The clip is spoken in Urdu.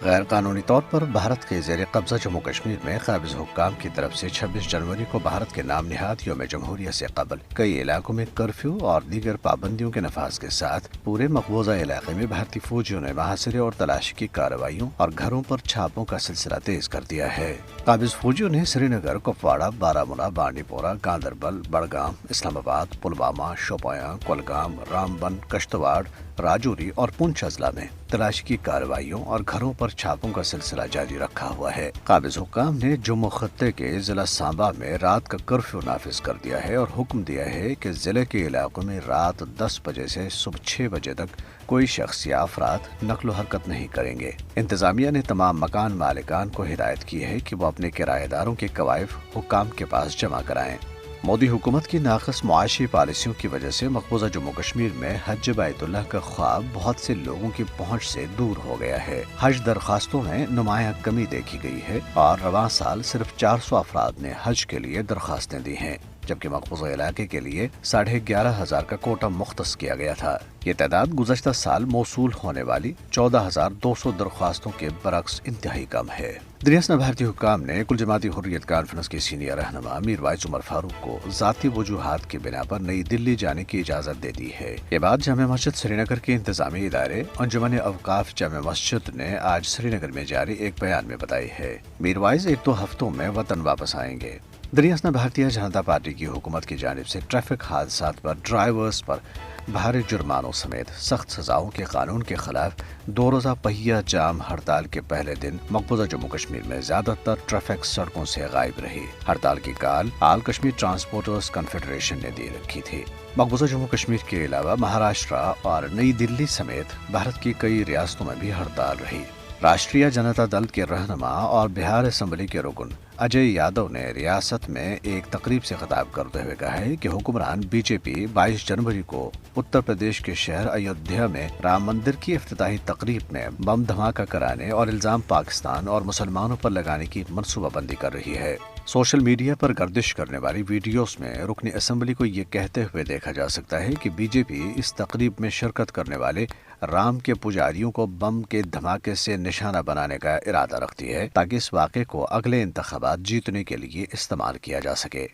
غیر قانونی طور پر بھارت کے زیر قبضہ جموں کشمیر میں قابض حکام کی طرف سے 26 جنوری کو بھارت کے نام نہاد یوم جمہوریہ سے قبل کئی علاقوں میں کرفیو اور دیگر پابندیوں کے نفاذ کے ساتھ پورے مقبوضہ علاقے میں بھارتی فوجیوں نے محاصرے اور تلاشی کی کارروائیوں اور گھروں پر چھاپوں کا سلسلہ تیز کر دیا ہے۔ قابض فوجیوں نے سری نگر، کپواڑہ، بارامولہ، بانڈی پورہ، گاندربل، بڑگام، اسلام آباد، پلوامہ، شوپیاں، کولگام، رامبن، کشتواڑ، راجوری اور پونچھ اضلاع میں تلاشی کی کارروائیوں اور گھروں پر چھاپوں کا سلسلہ جاری رکھا ہوا ہے۔ قابض حکام نے جموں خطے کے ضلع سانبا میں رات کا کرفیو نافذ کر دیا ہے اور حکم دیا ہے کہ ضلع کے علاقوں میں رات 10 بجے سے صبح 6 بجے تک کوئی شخص یا افراد نقل و حرکت نہیں کریں گے۔ انتظامیہ نے تمام مکان مالکان کو ہدایت کی ہے کہ وہ اپنے کرایہ داروں کے کوائف حکام کے پاس جمع کرائیں۔ مودی حکومت کی ناقص معاشی پالیسیوں کی وجہ سے مقبوضہ جموں کشمیر میں حج بیت اللہ کا خواب بہت سے لوگوں کی پہنچ سے دور ہو گیا ہے۔ حج درخواستوں میں نمایاں کمی دیکھی گئی ہے اور رواں سال صرف 400 افراد نے حج کے لیے درخواستیں دی ہیں، جبکہ مقبوضہ علاقے کے لیے 11,500 کا کوٹا مختص کیا گیا تھا۔ یہ تعداد گزشتہ سال موصول ہونے والی 14,200 درخواستوں کے برعکس انتہائی کم ہے۔ دریاسنا بھارتی حکام نے کل جماعتی حریت کانفرنس کے سینئر رہنما میر وائس عمر فاروق کو ذاتی وجوہات کی بنا پر نئی دلی جانے کی اجازت دے دی ہے۔ یہ بات جامع مسجد سری نگر کے انتظامی ادارے انجمن اوقاف جامع مسجد نے آج سری نگر میں جاری ایک بیان میں بتائی ہے۔ میر وائس 1-2 ہفتوں میں وطن واپس آئیں گے۔ دریاسنا بھارتیہ جنتا پارٹی کی حکومت کی جانب سے ٹریفک حادثات پر ڈرائیورز پر بھاری جرمانوں سمیت سخت سزاؤں کے قانون کے خلاف 2 روزہ پہیہ جام ہڑتال کے پہلے دن مقبوضہ جموں کشمیر میں زیادہ تر ٹریفک سڑکوں سے غائب رہی۔ ہڑتال کی کال آل کشمیر ٹرانسپورٹرز کنفیڈریشن نے دے رکھی تھی۔ مقبوضہ جموں کشمیر کے علاوہ مہاراشٹرا اور نئی دلی سمیت بھارت کی کئی ریاستوں میں بھی ہڑتال رہی۔ راشٹریہ جنتا دل کے رہنما اور بہار اسمبلی کے رکن اجے یادو نے ریاست میں ایک تقریب سے خطاب کرتے ہوئے کہا ہے کہ حکمران بی جے پی 22 جنوری کو اتر پردیش کے شہر ایودھیا میں رام مندر کی افتتاحی تقریب میں بم دھماکہ کرانے اور الزام پاکستان اور مسلمانوں پر لگانے کی منصوبہ بندی کر رہی ہے۔ سوشل میڈیا پر گردش کرنے والی ویڈیوز میں رکن اسمبلی کو یہ کہتے ہوئے دیکھا جا سکتا ہے کہ بی جے پی اس تقریب میں شرکت کرنے والے رام کے پجاریوں کو بم کے دھماکے سے نشانہ بنانے کا ارادہ رکھتی ہے تاکہ اس واقعے کو اگلے انتخابات جیتنے کے لیے استعمال کیا جا سکے۔